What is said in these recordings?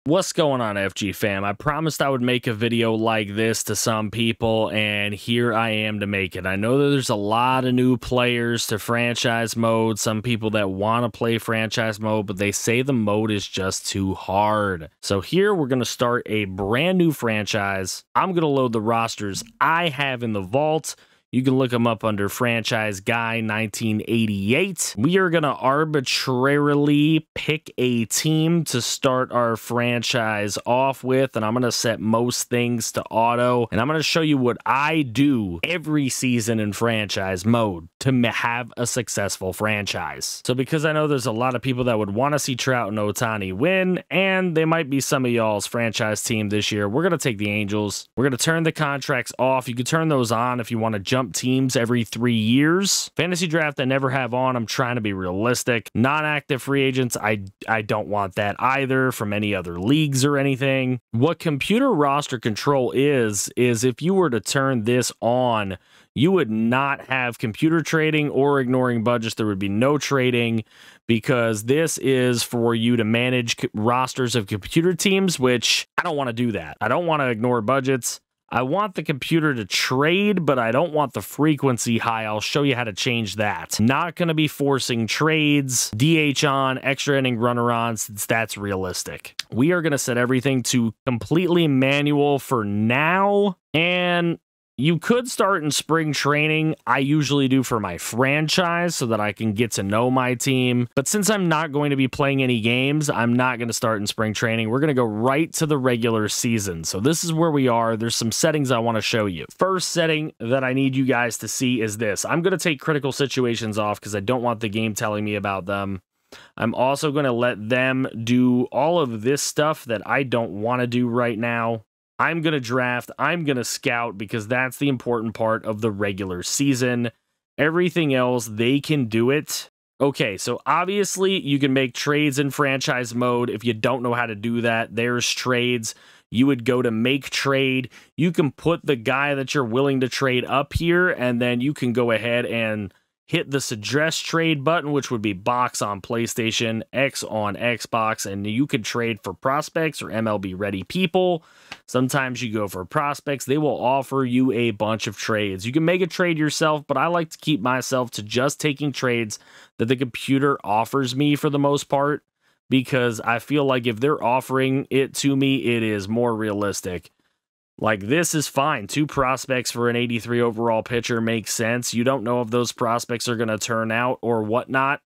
What's going on, FG fam? I promised I would make a video like this to some people, and here I am to make it. I know that there's a lot of new players to franchise mode, some people that want to play franchise mode, but they say the mode is just too hard. So here we're going to start a brand new franchise. I'm going to load the rosters I have in the vault. You can look them up under Franchise Guy 1988. We are going to arbitrarily pick a team to start our franchise off with, and I'm going to set most things to auto, and I'm going to show you what I do every season in franchise mode to have a successful franchise. So because I know there's a lot of people that would want to see Trout and Ohtani win, and they might be some of y'all's franchise team this year, we're going to take the Angels. We're going to turn the contracts off. You can turn those on if you want to jump teams every 3 years. Fantasy draft I never have on. I'm trying to be realistic. Non-active free agents, I don't want that either from any other leagues or anything. What computer roster control is if you were to turn this on, you would not have computer trading or ignoring budgets. There would be no trading because this is for you to manage rosters of computer teams, which I don't want to do that. I don't want to ignore budgets. I want the computer to trade, but I don't want the frequency high. I'll show you how to change that. Not going to be forcing trades, DH on, extra inning runner on, since that's realistic. We are going to set everything to completely manual for now, and you could start in spring training. I usually do for my franchise so that I can get to know my team. But since I'm not going to be playing any games, I'm not going to start in spring training. We're going to go right to the regular season. So this is where we are. There's some settings I want to show you. First setting that I need you guys to see is this. I'm going to take critical situations off because I don't want the game telling me about them. I'm also going to let them do all of this stuff that I don't want to do right now. I'm going to draft, I'm going to scout, because that's the important part of the regular season. Everything else, they can do it. Okay, so obviously you can make trades in franchise mode. If you don't know how to do that, there's trades. You would go to make trade. You can put the guy that you're willing to trade up here, and then you can go ahead and hit the suggest trade button, which would be box on PlayStation, X on Xbox, and you could trade for prospects or MLB ready people. Sometimes you go for prospects. They will offer you a bunch of trades. You can make a trade yourself, but I like to keep myself to just taking trades that the computer offers me for the most part, because I feel like if they're offering it to me, it is more realistic. Like, this is fine. 2 prospects for an 83 overall pitcher makes sense. You don't know if those prospects are going to turn out or whatnot.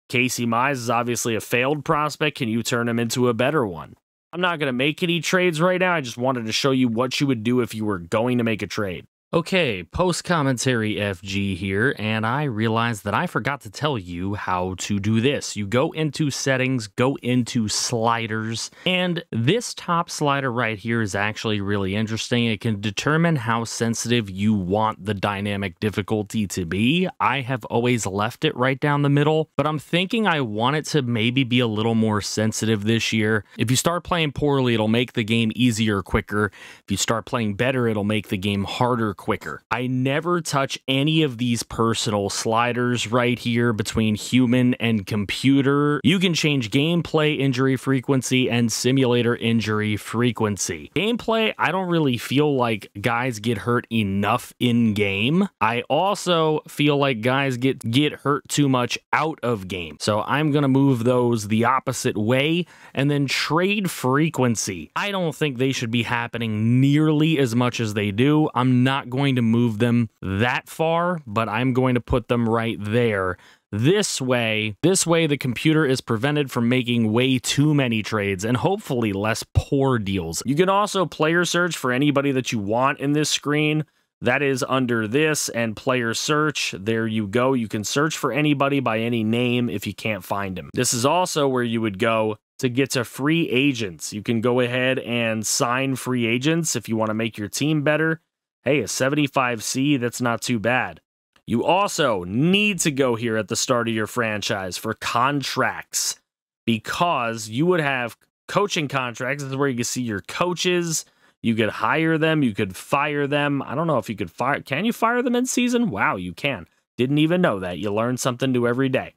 Casey Mize is obviously a failed prospect. Can you turn him into a better one? I'm not going to make any trades right now. I just wanted to show you what you would do if you were going to make a trade. Okay, post-commentary FG here, and I realized that I forgot to tell you how to do this. You go into settings, go into sliders, and this top slider right here is actually really interesting. It can determine how sensitive you want the dynamic difficulty to be. I have always left it right down the middle, but I'm thinking I want it to maybe be a little more sensitive this year. If you start playing poorly, it'll make the game easier quicker. If you start playing better, it'll make the game harder quicker. I never touch any of these personal sliders right here between human and computer. You can change gameplay injury frequency and simulator injury frequency. Gameplay, I don't really feel like guys get hurt enough in game. I also feel like guys get hurt too much out of game. So I'm going to move those the opposite way. And then trade frequency. I don't think they should be happening nearly as much as they do. I'm not going to move them that far, but I'm going to put them right there. This way the computer is prevented from making way too many trades and hopefully less poor deals. You can also player search for anybody that you want in this screen. That is under this and player search. There you go. You can search for anybody by any name if you can't find him. This is also where you would go to get to free agents. You can go ahead and sign free agents if you want to make your team better. Hey, a 75C, that's not too bad. You also need to go here at the start of your franchise for contracts, because you would have coaching contracts. This is where you can see your coaches. You could hire them. You could fire them. I don't know if you could fire. Can you fire them in season? Wow, you can. Didn't even know that. You learn something new every day.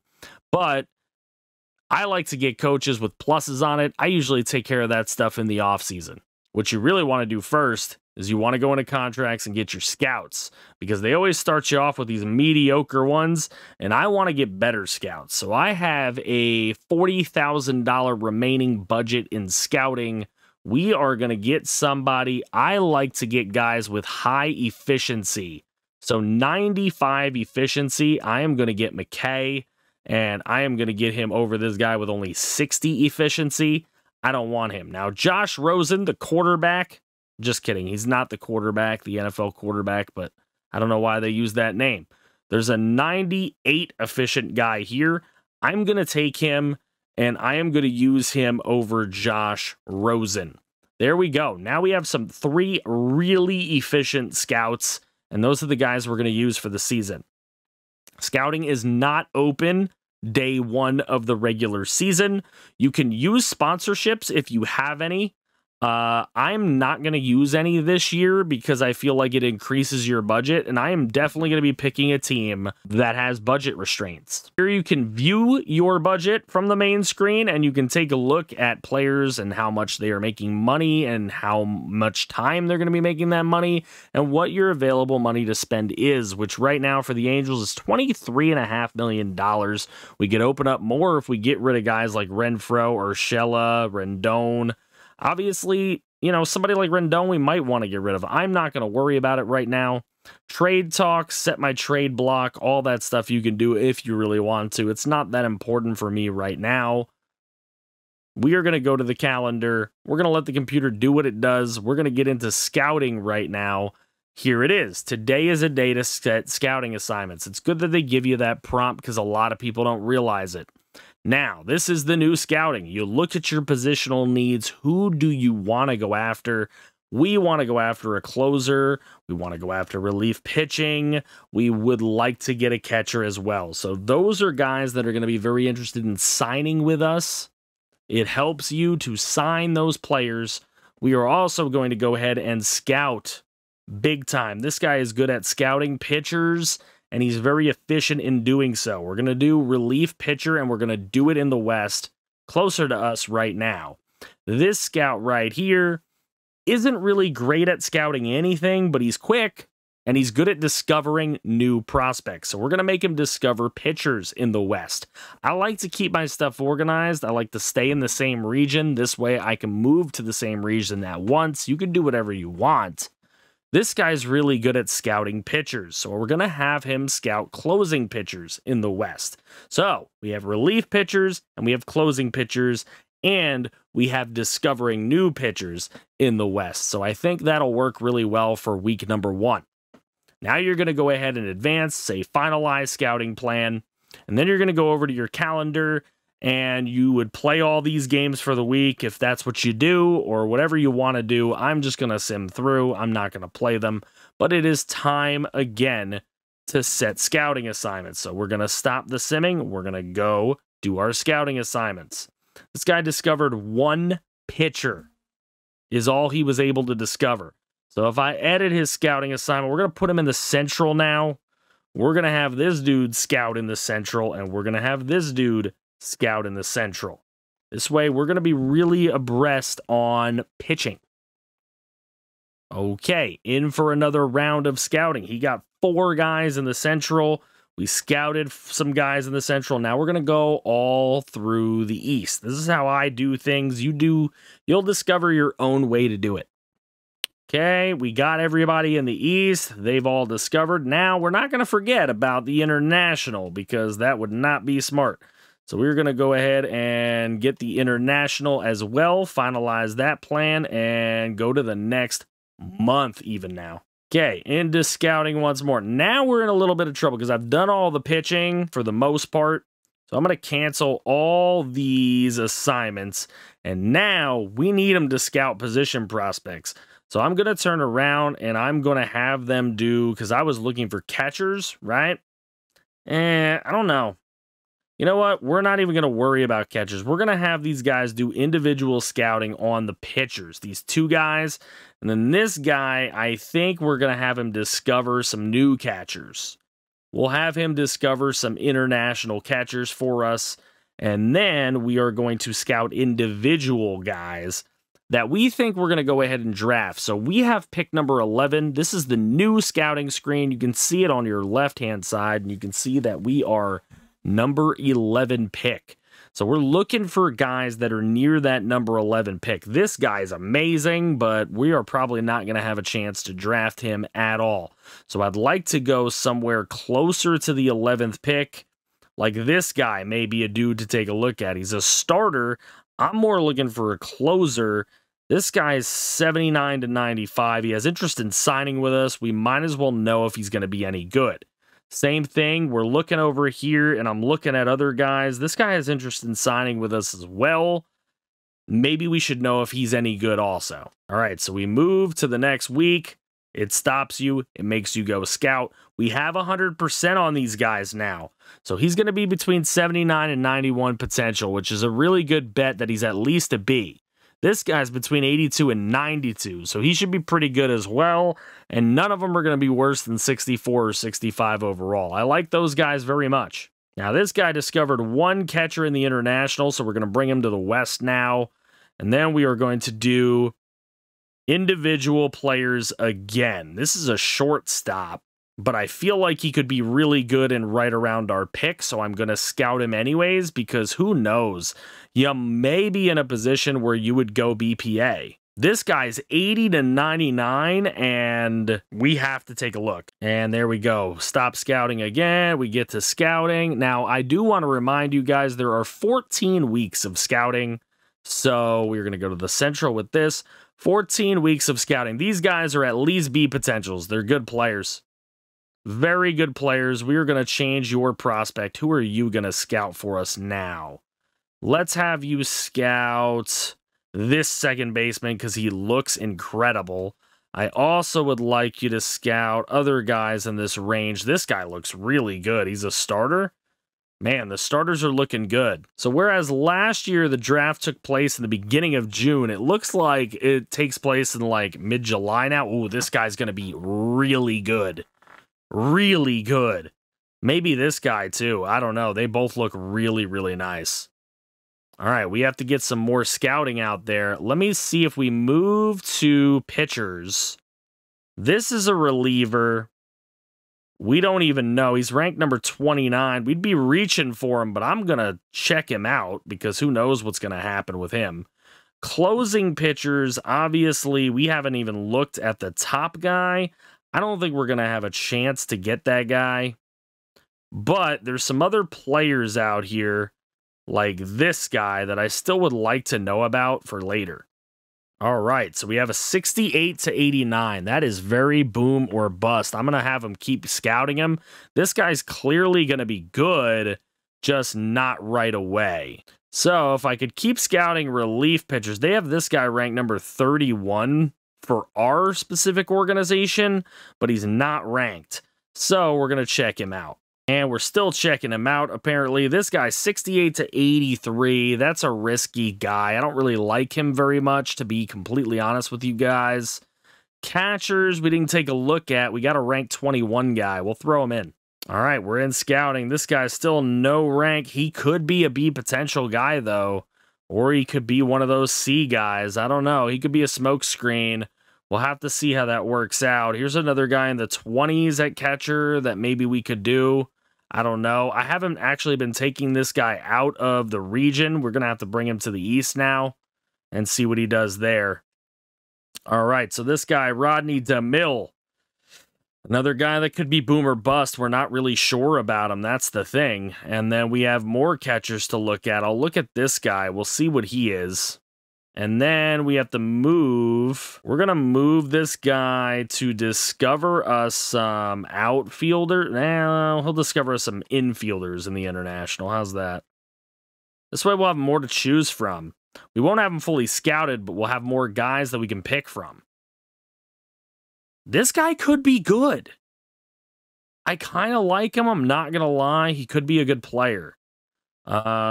But I like to get coaches with pluses on it. I usually take care of that stuff in the offseason. What you really want to do first is you want to go into contracts and get your scouts, because they always start you off with these mediocre ones, and I want to get better scouts. So I have a $40,000 remaining budget in scouting. We are going to get somebody. I like to get guys with high efficiency. So 95 efficiency, I am going to get McKay, and I am going to get him over this guy with only 60 efficiency. I don't want him. Now, Josh Rosen, the quarterback, just kidding. He's not the quarterback, the NFL quarterback, but I don't know why they use that name. There's a 98 efficient guy here. I'm going to take him, and I am going to use him over Josh Rosen. There we go. Now we have 3 really efficient scouts, and those are the guys we're going to use for the season. Scouting is not open day 1 of the regular season. You can use sponsorships if you have any. I'm not going to use any this year because I feel like it increases your budget, and I am definitely going to be picking a team that has budget restraints. Here you can view your budget from the main screen, and you can take a look at players and how much they are making money and how much time they're going to be making that money and what your available money to spend is, which right now for the Angels is $23.5 million. We could open up more if we get rid of guys like Renfroe, Urshela, Rendon. Obviously, you know, somebody like Rendon we might want to get rid of. I'm not going to worry about it right now. Trade talk, set my trade block, all that stuff you can do if you really want to. It's not that important for me right now. We are going to go to the calendar. We're going to let the computer do what it does. We're going to get into scouting right now. Here it is. Today is a day to set scouting assignments. It's good that they give you that prompt because a lot of people don't realize it. Now, this is the new scouting. You look at your positional needs. Who do you want to go after? We want to go after a closer. We want to go after relief pitching. We would like to get a catcher as well. So those are guys that are going to be very interested in signing with us. It helps you to sign those players. We are also going to go ahead and scout big time. This guy is good at scouting pitchers, and he's very efficient in doing so. We're going to do relief pitcher, and we're going to do it in the West, closer to us right now. This scout right here isn't really great at scouting anything, but he's quick, and he's good at discovering new prospects. So we're going to make him discover pitchers in the West. I like to keep my stuff organized. I like to stay in the same region. This way I can move to the same region at once. You can do whatever you want. This guy's really good at scouting pitchers, so we're going to have him scout closing pitchers in the West. So we have relief pitchers, and we have closing pitchers, and we have discovering new pitchers in the West. So I think that'll work really well for week number 1. Now you're going to go ahead and advance, say finalize scouting plan, and then you're going to go over to your calendar, and you would play all these games for the week if that's what you do, or whatever you want to do. I'm just going to sim through. I'm not going to play them, but it is time again to set scouting assignments. So we're going to stop the simming. We're going to go do our scouting assignments. This guy discovered 1 pitcher is all he was able to discover. So if I edit his scouting assignment, we're going to put him in the Central now. We're going to have this dude scout in the Central, and we're going to have this dude scout in the Central. This way, we're going to be really abreast on pitching. Okay, in for another round of scouting. He got 4 guys in the Central. We scouted some guys in the Central. Now we're going to go all through the East. This is how I do things. You'll discover your own way to do it. Okay, we got everybody in the East. They've all discovered. Now, we're not going to forget about the International because that would not be smart. So we're going to go ahead and get the International as well, finalize that plan, and go to the next month even now. Okay, into scouting once more. Now we're in a little bit of trouble because I've done all the pitching for the most part. So I'm going to cancel all these assignments. And now we need them to scout position prospects. So I'm going to turn around and I'm going to have them do, because I was looking for catchers, right? And I don't know. You know what? We're not even going to worry about catchers. We're going to have these guys do individual scouting on the pitchers. These 2 guys. And then this guy, I think we're going to have him discover some new catchers. We'll have him discover some international catchers for us. And then we are going to scout individual guys that we think we're going to go ahead and draft. So we have pick number 11. This is the new scouting screen. You can see it on your left-hand side, and you can see that we are number 11 pick. So we're looking for guys that are near that number 11 pick. This guy's amazing, but we are probably not going to have a chance to draft him at all. So I'd like to go somewhere closer to the 11th pick. Like this guy may be a dude to take a look at. He's a starter. I'm more looking for a closer. This guy is 79 to 95. He has interest in signing with us. We might as well know if he's going to be any good. Same thing. We're looking over here, and I'm looking at other guys. This guy has interest in signing with us as well. Maybe we should know if he's any good also. All right, so we move to the next week. It stops you. It makes you go scout. We have 100% on these guys now. So he's going to be between 79 and 91 potential, which is a really good bet that he's at least a B. This guy's between 82 and 92, so he should be pretty good as well. And none of them are going to be worse than 64 or 65 overall. I like those guys very much. Now, this guy discovered one catcher in the international, so we're going to bring him to the West now. And then we are going to do individual players again. This is a shortstop, but I feel like he could be really good and right around our pick, so I'm going to scout him anyways, because who knows? You may be in a position where you would go BPA. This guy's 80 to 99, and we have to take a look. And there we go. Stop scouting again. We get to scouting. Now, I do want to remind you guys, there are 14 weeks of scouting, so we're going to go to the Central with this. 14 weeks of scouting. These guys are at least B potentials. They're good players. Very good players. We are going to change your prospect. Who are you going to scout for us now? Let's have you scout this second baseman because he looks incredible. I also would like you to scout other guys in this range. This guy looks really good. He's a starter. Man, the starters are looking good. So whereas last year the draft took place in the beginning of June, it looks like it takes place in like mid-July now. Ooh, this guy's going to be really good. Really good. Maybe this guy too. I don't know. They both look really, really nice. All right, we have to get some more scouting out there. Let me see if we move to pitchers. This is a reliever. We don't even know. He's ranked number 29. We'd be reaching for him, but I'm going to check him out because who knows what's going to happen with him. Closing pitchers, obviously, we haven't even looked at the top guy. I don't think we're going to have a chance to get that guy. But there's some other players out here like this guy that I still would like to know about for later. All right, so we have a 68 to 89. That is very boom or bust. I'm going to have him keep scouting him. This guy's clearly going to be good, just not right away. So if I could keep scouting relief pitchers, they have this guy ranked number 31 for our specific organization, but he's not ranked. So we're going to check him out. And we're still checking him out, apparently. This guy's 68 to 83. That's a risky guy. I don't really like him very much, to be completely honest with you guys. Catchers, we didn't take a look at. We got a rank 21 guy. We'll throw him in. All right, we're in scouting. This guy's still no rank. He could be a B potential guy, though. Or he could be one of those C guys. I don't know. He could be a smoke screen. We'll have to see how that works out. Here's another guy in the 20s at catcher that maybe we could do. I don't know. I haven't actually been taking this guy out of the region. We're going to have to bring him to the East now and see what he does there. All right, so this guy, Rodney DeMille. Another guy that could be boom or bust. We're not really sure about him. That's the thing. And then we have more catchers to look at. I'll look at this guy. We'll see what he is. And then we have to move. We're going to move this guy to discover us some outfielder. Nah, he'll discover us some infielders in the international. How's that? This way we'll have more to choose from. We won't have them fully scouted, but we'll have more guys that we can pick from. This guy could be good. I kind of like him. I'm not going to lie. He could be a good player.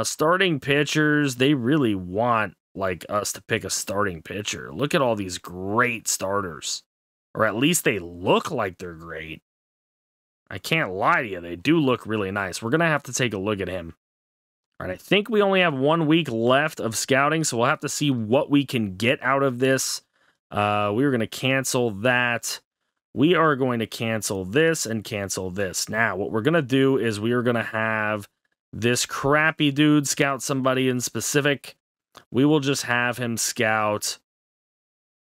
Starting pitchers, they really want like us to pick a starting pitcher. Look at all these great starters. Or at least they look like they're great. I can't lie to you. They do look really nice. We're going to have to take a look at him. All right, I think we only have 1 week left of scouting, so we'll have to see what we can get out of this. We were going to cancel that. We are going to cancel this and cancel this. Now, what we're going to do is we are going to have this crappy dude scout somebody in specific. We will just have him scout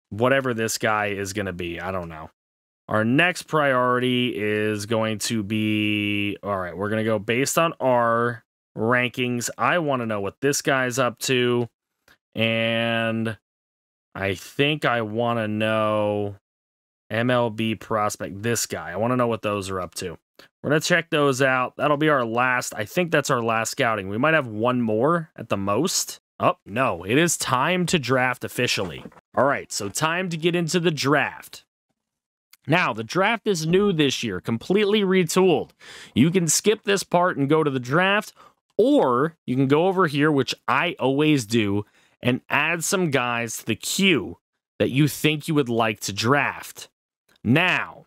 whatever this guy is going to be. I don't know. Our next priority is going to be, all right, we're going to go based on our rankings. I want to know what this guy's up to. And I think I want to know MLB prospect, this guy. I want to know what those are up to. We're going to check those out. That'll be our last. I think that's our last scouting. We might have one more at the most. Oh, no. It is time to draft officially. All right, so time to get into the draft. Now, the draft is new this year, completely retooled. You can skip this part and go to the draft, or you can go over here, which I always do, and add some guys to the queue that you think you would like to draft. Now,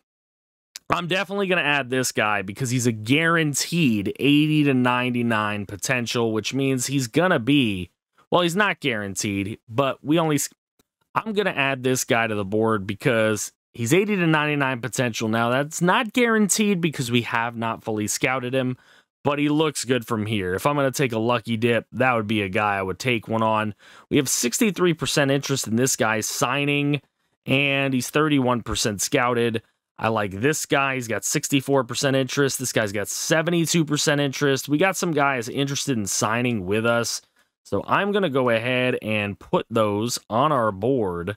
I'm definitely going to add this guy because he's a guaranteed 80 to 99 potential, which means he's going to be, well, he's not guaranteed, but I'm going to add this guy to the board because he's 80 to 99 potential. Now, that's not guaranteed because we have not fully scouted him, but he looks good from here. If I'm going to take a lucky dip, that would be a guy I would take one on. We have 63% interest in this guy signing, and he's 31% scouted. I like this guy. He's got 64% interest. This guy's got 72% interest. We got some guys interested in signing with us. So I'm going to go ahead and put those on our board.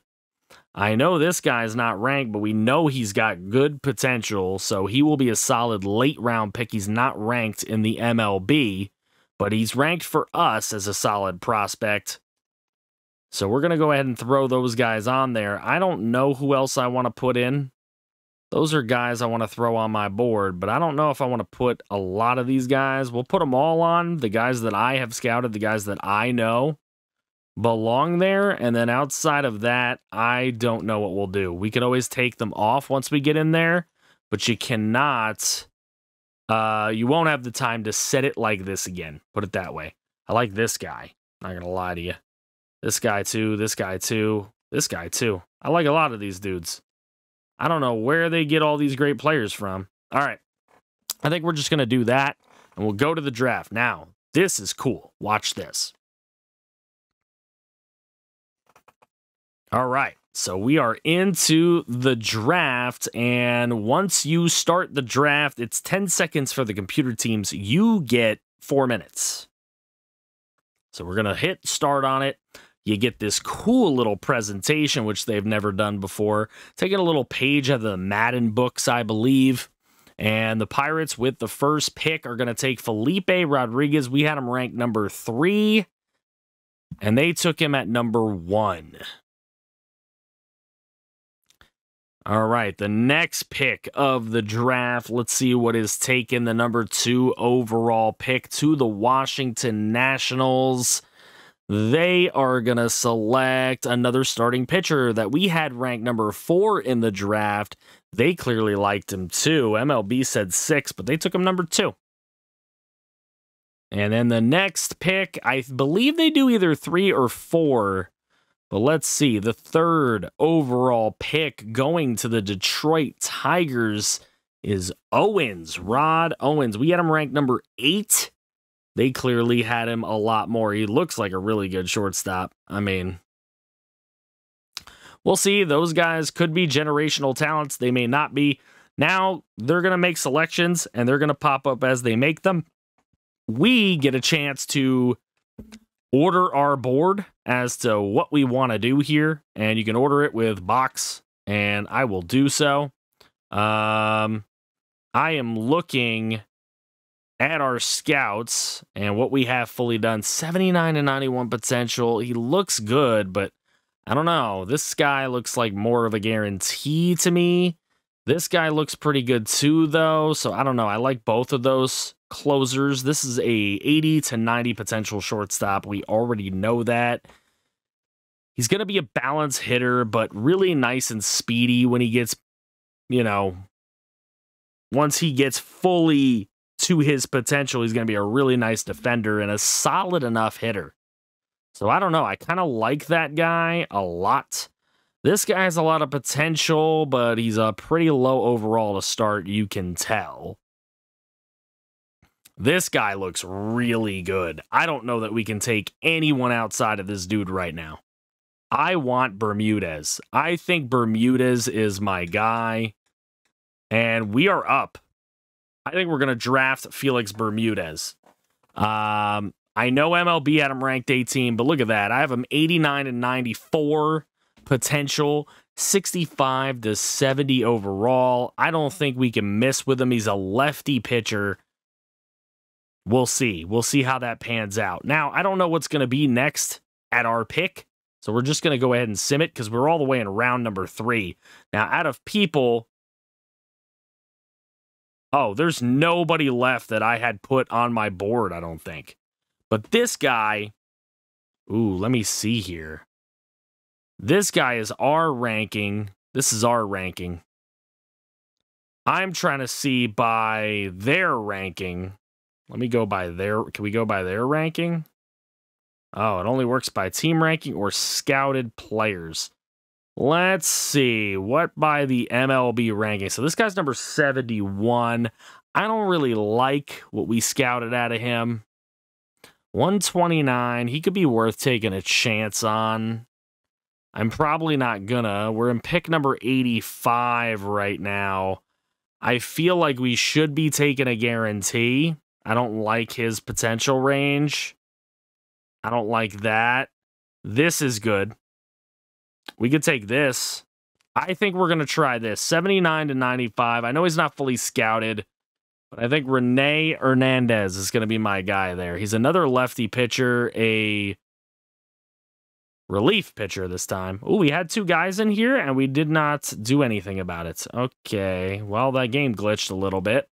I know this guy's not ranked, but we know he's got good potential, so he will be a solid late-round pick. He's not ranked in the MLB, but he's ranked for us as a solid prospect. So we're going to go ahead and throw those guys on there. I don't know who else I want to put in. Those are guys I want to throw on my board, but I don't know if I want to put a lot of these guys. We'll put them all on, the guys that I have scouted, the guys that I know belong there, and then outside of that, I don't know what we'll do. We could always take them off once we get in there, but you cannot, you won't have the time to set it like this again, put it that way. I like this guy, not gonna lie to you. This guy too, this guy too, this guy too. I like a lot of these dudes. I don't know where they get all these great players from. All right, I think we're just gonna do that, and we'll go to the draft. Now, this is cool. Watch this. All right, so we are into the draft, and once you start the draft, it's 10 seconds for the computer teams. You get 4 minutes. So we're going to hit start on it. You get this cool little presentation, which they've never done before. Taking a little page of the Madden books, I believe. And the Pirates, with the first pick, are going to take Felipe Rodriguez. We had him ranked number 3, and they took him at number 1. All right, the next pick of the draft, let's see what is taken. The number 2 overall pick to the Washington Nationals. They are going to select another starting pitcher that we had ranked number 4 in the draft. They clearly liked him too. MLB said 6, but they took him number 2. And then the next pick, I believe they do either 3 or 4. But let's see, the 3rd overall pick going to the Detroit Tigers is Owens, Rod Owens. We had him ranked number 8. They clearly had him a lot more. He looks like a really good shortstop. I mean, we'll see. Those guys could be generational talents. They may not be. Now, they're going to make selections, and they're going to pop up as they make them. We get a chance to order our board as to what we want to do here, and you can order it with box, and I will do so. I am looking at our scouts and what we have fully done. 79 to 91 potential. He looks good, but I don't know. This guy looks like more of a guarantee to me. This guy looks pretty good too, though, so I don't know. I like both of those closers. This is a 80 to 90 potential shortstop. We already know that. He's going to be a balance hitter, but really nice and speedy when he gets, you know, once he gets fully to his potential, he's going to be a really nice defender and a solid enough hitter. So I don't know. I kind of like that guy a lot. This guy has a lot of potential, but he's a pretty low overall to start, you can tell. This guy looks really good. I don't know that we can take anyone outside of this dude right now. I want Bermudez. I think Bermudez is my guy. And we are up. I think we're going to draft Felix Bermudez. I know MLB had him ranked 18, but look at that. I have him 89 and 94 potential, 65 to 70 overall. I don't think we can miss with him. He's a lefty pitcher. We'll see. We'll see how that pans out. Now, I don't know what's going to be next at our pick, so we're just going to go ahead and sim it because we're all the way in round number 3. Now, out of people... Oh, there's nobody left that I had put on my board, I don't think. But this guy... Ooh, let me see here. This guy is our ranking. This is our ranking. I'm trying to see by their ranking. Let me go by their... Can we go by their ranking? Oh, it only works by team ranking or scouted players. Let's see. What by the MLB ranking? So this guy's number 71. I don't really like what we scouted out of him. 129. He could be worth taking a chance on. I'm probably not gonna. We're in pick number 85 right now. I feel like we should be taking a guarantee. I don't like his potential range. I don't like that. This is good. We could take this. I think we're going to try this. 79 to 95. I know he's not fully scouted, but I think Rene Hernandez is going to be my guy there. He's another lefty pitcher, a relief pitcher this time. Oh, we had 2 guys in here, and we did not do anything about it. Okay, well, that game glitched a little bit.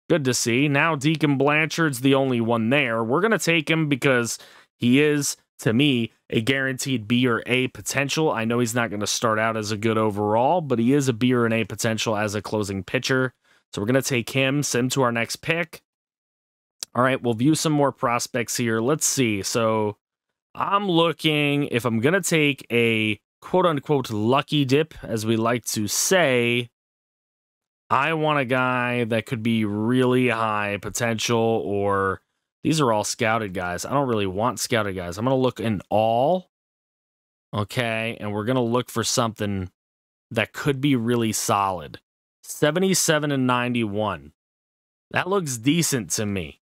Good to see. Now Deacon Blanchard's the only one there. We're going to take him because he is, to me, a guaranteed B or A potential. I know he's not going to start out as a good overall, but he is a B or an A potential as a closing pitcher. So we're going to take him, send him to our next pick. All right, we'll view some more prospects here. Let's see. So I'm looking, if I'm going to take a quote-unquote lucky dip, as we like to say, I want a guy that could be really high potential, or these are all scouted guys. I don't really want scouted guys. I'm going to look in all, okay, and we're going to look for something that could be really solid. 77 and 91. That looks decent to me.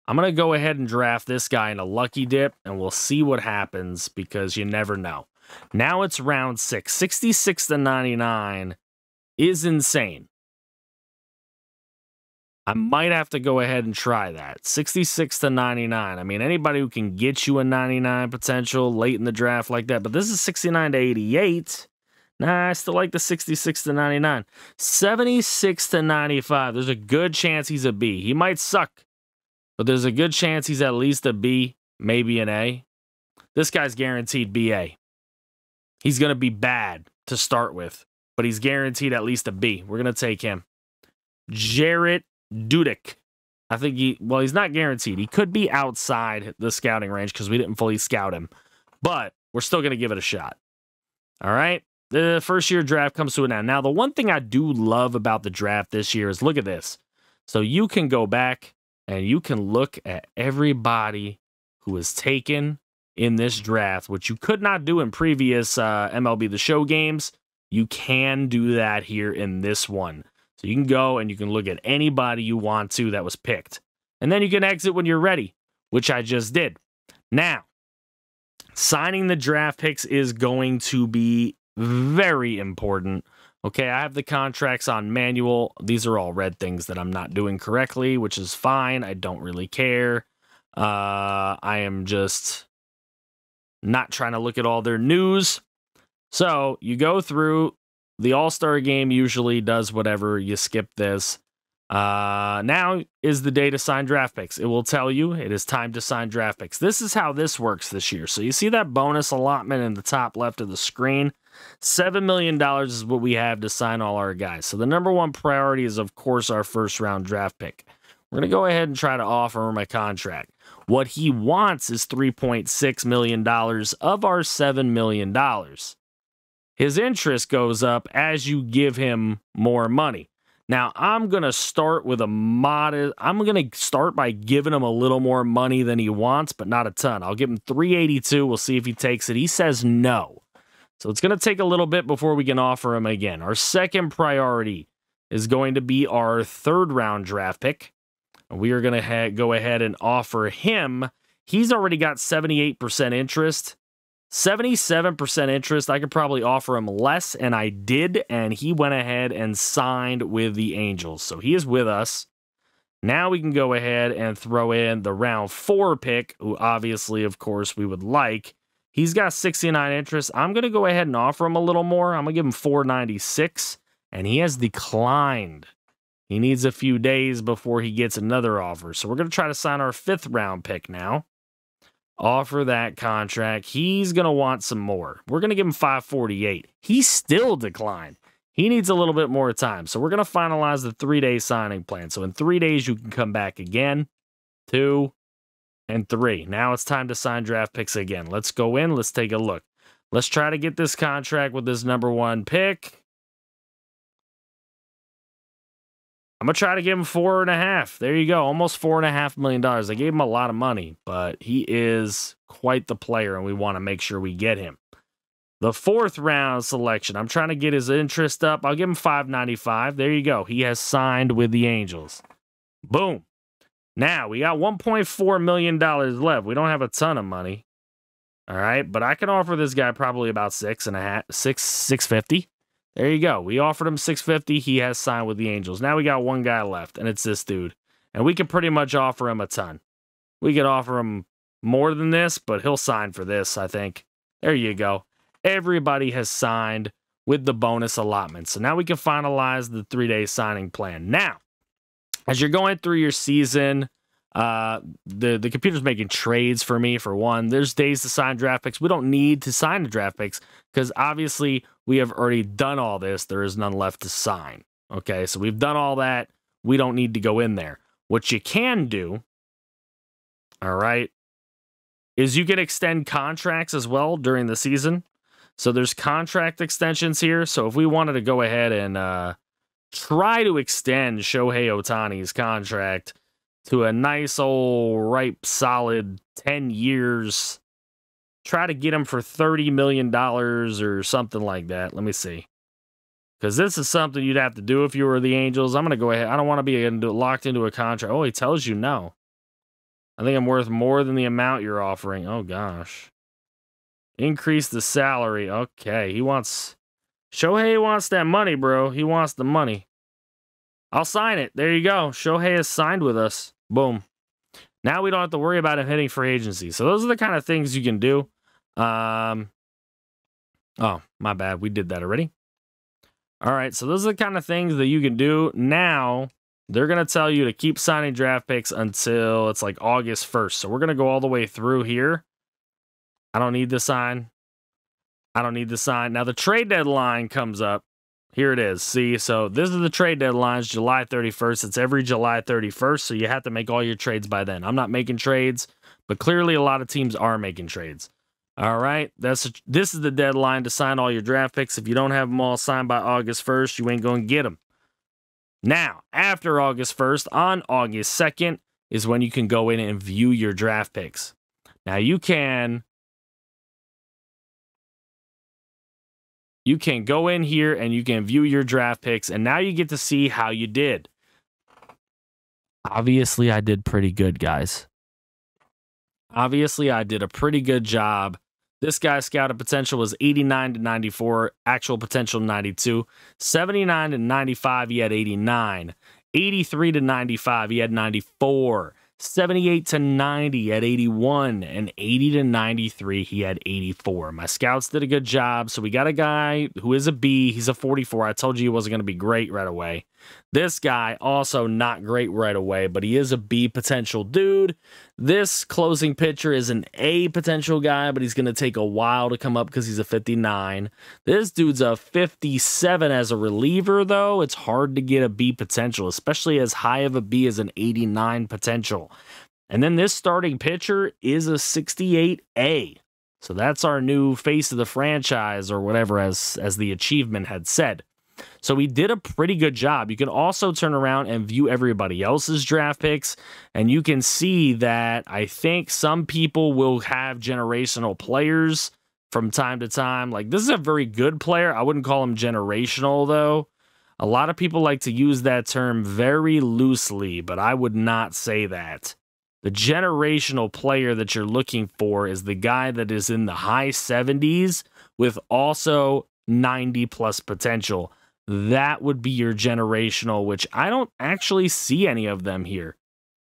I'm going to go ahead and draft this guy in a lucky dip, and we'll see what happens because you never know. Now it's round 6. 66 to 99 is insane. I might have to go ahead and try that. 66 to 99. I mean, anybody who can get you a 99 potential late in the draft like that, but this is 69 to 88. Nah, I still like the 66 to 99. 76 to 95. There's a good chance he's a B. He might suck, but there's a good chance he's at least a B, maybe an A. This guy's guaranteed BA. He's going to be bad to start with, but he's guaranteed at least a B. We're going to take him. Jarrett Dudek. I think he's not guaranteed. He could be outside the scouting range because we didn't fully scout him, but we're still going to give it a shot. All right. The first year draft comes to an end. Now, the one thing I do love about the draft this year is look at this. So you can go back and you can look at everybody who was taken in this draft, which you could not do in previous MLB the Show games. You can do that here in this one. So you can go and you can look at anybody you want to that was picked. And then you can exit when you're ready, which I just did. Now, signing the draft picks is going to be very important. Okay, I have the contracts on manual. These are all red things that I'm not doing correctly, which is fine. I don't really care. I am just not trying to look at all their news. So you go through. The All-Star game usually does whatever. You skip this. Now is the day to sign draft picks. It will tell you it is time to sign draft picks. This is how this works this year. So you see that bonus allotment in the top left of the screen? $7 million is what we have to sign all our guys. So the number one priority is, of course, our first-round draft pick. We're going to go ahead and try to offer him a contract. What he wants is $3.6 million of our $7 million. His interest goes up as you give him more money. Now, I'm going to start with a modest... I'm going to start by giving him a little more money than he wants, but not a ton. I'll give him $382. We'll see if he takes it. He says no. So it's going to take a little bit before we can offer him again. Our second priority is going to be our third-round draft pick. We are going to go ahead and offer him. He's already got 78% interest. 77% interest. I could probably offer him less, and I did, and he went ahead and signed with the Angels. So he is with us. Now we can go ahead and throw in the round 4 pick, who obviously, of course, we would like. He's got 69 interest. I'm going to go ahead and offer him a little more. I'm going to give him 496, and he has declined. He needs a few days before he gets another offer. So we're going to try to sign our 5th round pick now. Offer that contract. He's going to want some more. We're going to give him 548. He still declined. He needs a little bit more time. So we're going to finalize the 3-day signing plan. So in 3 days, you can come back again. 2 and 3. Now it's time to sign draft picks again. Let's go in. Let's take a look. Let's try to get this contract with this number 1 pick. I'm going to try to give him 4.5. There you go. Almost $4.5 million. I gave him a lot of money, but he is quite the player, and we want to make sure we get him. The 4th round selection. I'm trying to get his interest up. I'll give him $595. There you go. He has signed with the Angels. Boom. Now, we got $1.4 million left. We don't have a ton of money. All right, but I can offer this guy probably about $650. There you go. We offered him $650. He has signed with the Angels. Now we got one guy left, and it's this dude. And we can pretty much offer him a ton. We could offer him more than this, but he'll sign for this, I think. There you go. Everybody has signed with the bonus allotment. So now we can finalize the 3-day signing plan. Now, as you're going through your season, the computer's making trades for me, for one. There's days to sign draft picks. We don't need to sign the draft picks because obviously we have already done all this. There is none left to sign. Okay, so we've done all that. We don't need to go in there. What you can do, all right, is you can extend contracts as well during the season. So there's contract extensions here. So if we wanted to go ahead and try to extend Shohei Ohtani's contract to a nice old ripe solid 10 years, try to get him for $30 million or something like that. Let me see. Because this is something you'd have to do if you were the Angels. I'm going to go ahead. I don't want to be locked into a contract. Oh, he tells you no. I think I'm worth more than the amount you're offering. Oh, gosh. Increase the salary. Okay, Shohei wants that money, bro. He wants the money. I'll sign it. There you go. Shohei has signed with us. Boom. Now we don't have to worry about him hitting free agency. So those are the kind of things you can do. Oh, my bad. We did that already. All right, so those are the kind of things that you can do. Now, they're going to tell you to keep signing draft picks until it's like August 1st. So we're going to go all the way through here. I don't need to sign. I don't need to sign. Now, the trade deadline comes up. Here it is. See, so this is the trade deadline. It's July 31st. It's every July 31st, so you have to make all your trades by then. I'm not making trades, but clearly a lot of teams are making trades. All right, this is the deadline to sign all your draft picks. If you don't have them all signed by August 1st, you ain't going to get them. Now, after August 1st, on August 2nd, is when you can go in and view your draft picks. Now, you can go in here and you can view your draft picks, and now you get to see how you did. Obviously, I did pretty good, guys. Obviously, I did a pretty good job. This guy's scouted potential was 89 to 94, actual potential 92. 79 to 95, he had 89. 83 to 95, he had 94. 78 to 90, he had 81. And 80 to 93, he had 84. My scouts did a good job. So we got a guy who is a B. He's a 44. I told you he wasn't going to be great right away. This guy also not great right away, but he is a B potential dude. This closing pitcher is an A potential guy, but he's going to take a while to come up because he's a 59. This dude's a 57 as a reliever, though. It's hard to get a B potential, especially as high of a B as an 89 potential. And then this starting pitcher is a 68A. So that's our new face of the franchise or whatever, as the achievement had said. So he did a pretty good job. You can also turn around and view everybody else's draft picks, and you can see that I think some people will have generational players from time to time. Like, this is a very good player. I wouldn't call him generational, though. A lot of people like to use that term very loosely, but I would not say that. The generational player that you're looking for is the guy that is in the high 70s with also 90+ potential. That would be your generational, which I don't actually see any of them here.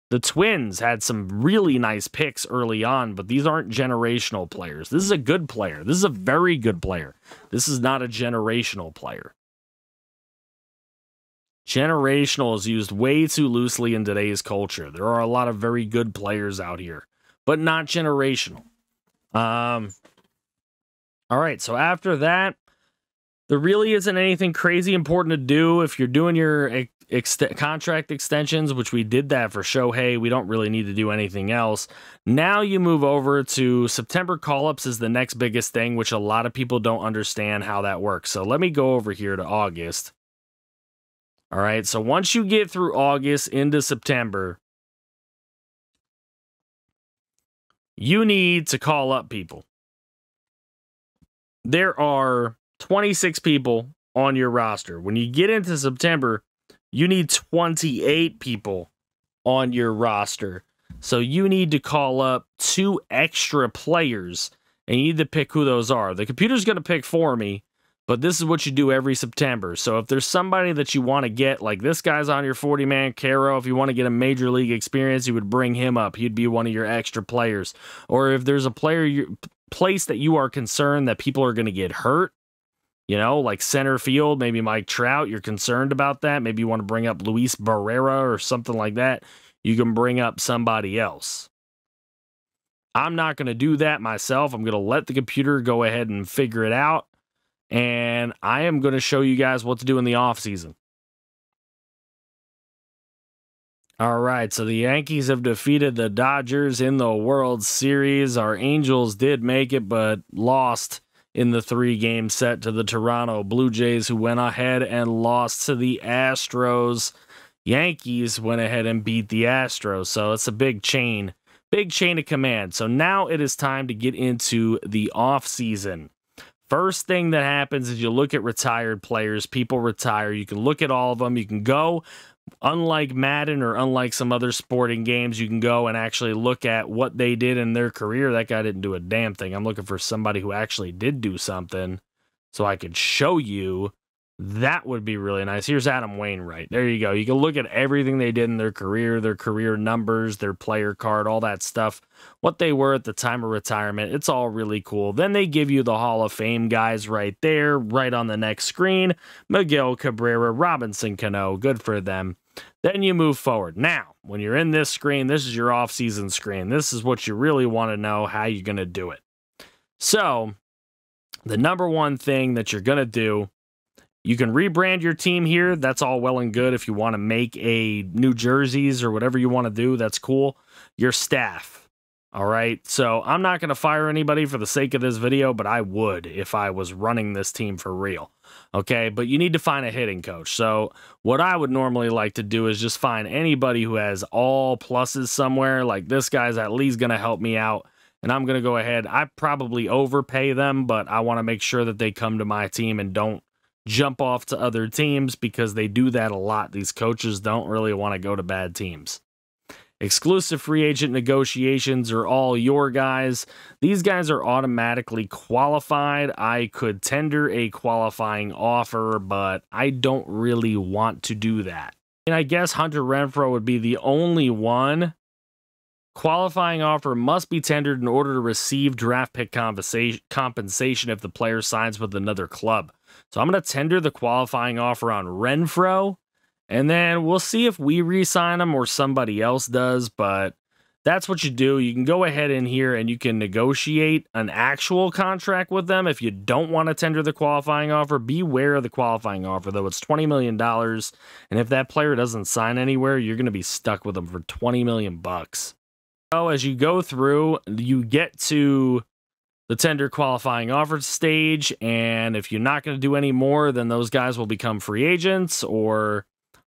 The Twins had some really nice picks early on, but these aren't generational players. This is a good player. This is a very good player. This is not a generational player. Generational is used way too loosely in today's culture. There are a lot of very good players out here, but not generational. All right, so after that, there really isn't anything crazy important to do. If you're doing your contract extensions, which we did that for Shohei, we don't really need to do anything else. Now you move over to September call-ups is the next biggest thing, which a lot of people don't understand how that works. So let me go over here to August. All right, so once you get through August into September, you need to call up people. There are 26 people on your roster. When you get into September, you need 28 people on your roster. So you need to call up 2 extra players, and you need to pick who those are. The computer's going to pick for me, but this is what you do every September. So if there's somebody that you want to get, like this guy's on your 40-man Caro, if you want to get a major league experience, you would bring him up. He'd be one of your extra players. Or if there's a place that you are concerned that people are going to get hurt, you know, like center field, maybe Mike Trout, you're concerned about that. Maybe you want to bring up Luis Barrera or something like that. You can bring up somebody else. I'm not going to do that myself. I'm going to let the computer go ahead and figure it out. And I am going to show you guys what to do in the offseason. All right, so the Yankees have defeated the Dodgers in the World Series. Our Angels did make it, but lost in the 3-game set to the Toronto Blue Jays, who went ahead and lost to the Astros. Yankees went ahead and beat the Astros, so it's a big chain of command. So now it is time to get into the offseason. First thing that happens is you look at retired players. People retire. You can look at all of them. You can go, unlike Madden or unlike some other sporting games, you can go and actually look at what they did in their career. That guy didn't do a damn thing. I'm looking for somebody who actually did do something so I could show you. That would be really nice. Here's Adam Wainwright. There you go. You can look at everything they did in their career numbers, their player card, all that stuff, what they were at the time of retirement. It's all really cool. Then they give you the Hall of Fame guys right there, right on the next screen. Miguel Cabrera, Robinson Cano, good for them. Then you move forward. Now, when you're in this screen, this is your off-season screen. This is what you really want to know, how you're going to do it. So, the number one thing that you're going to do, you can rebrand your team here. That's all well and good. If you want to make a new jerseys or whatever you want to do, that's cool. Your staff. All right. So I'm not going to fire anybody for the sake of this video, but I would if I was running this team for real. Okay. But you need to find a hitting coach. So what I would normally like to do is just find anybody who has all pluses somewhere. Like this guy's at least going to help me out. And I'm going to go ahead. I probably overpay them, but I want to make sure that they come to my team and don't jump off to other teams, because they do that a lot. These coaches don't really want to go to bad teams. Exclusive free agent negotiations are all your guys. These guys are automatically qualified. I could tender a qualifying offer, but I don't really want to do that. And I guess Hunter Renfroe would be the only one. Qualifying offer must be tendered in order to receive draft pick compensation if the player signs with another club. So I'm going to tender the qualifying offer on Renfroe, And then we'll see if we re-sign them or somebody else does, but that's what you do. You can go ahead in here and you can negotiate an actual contract with them. If you don't want to tender the qualifying offer, beware of the qualifying offer, though. It's $20 million. And if that player doesn't sign anywhere, you're going to be stuck with them for $20 million. So as you go through, you get to the tender qualifying offer stage. And if you're not going to do any more, then those guys will become free agents or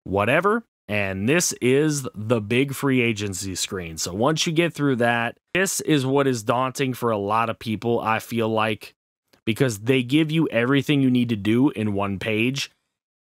whatever. And this is the big free agency screen. So once you get through that, this is what is daunting for a lot of people, I feel like, because they give you everything you need to do in one page,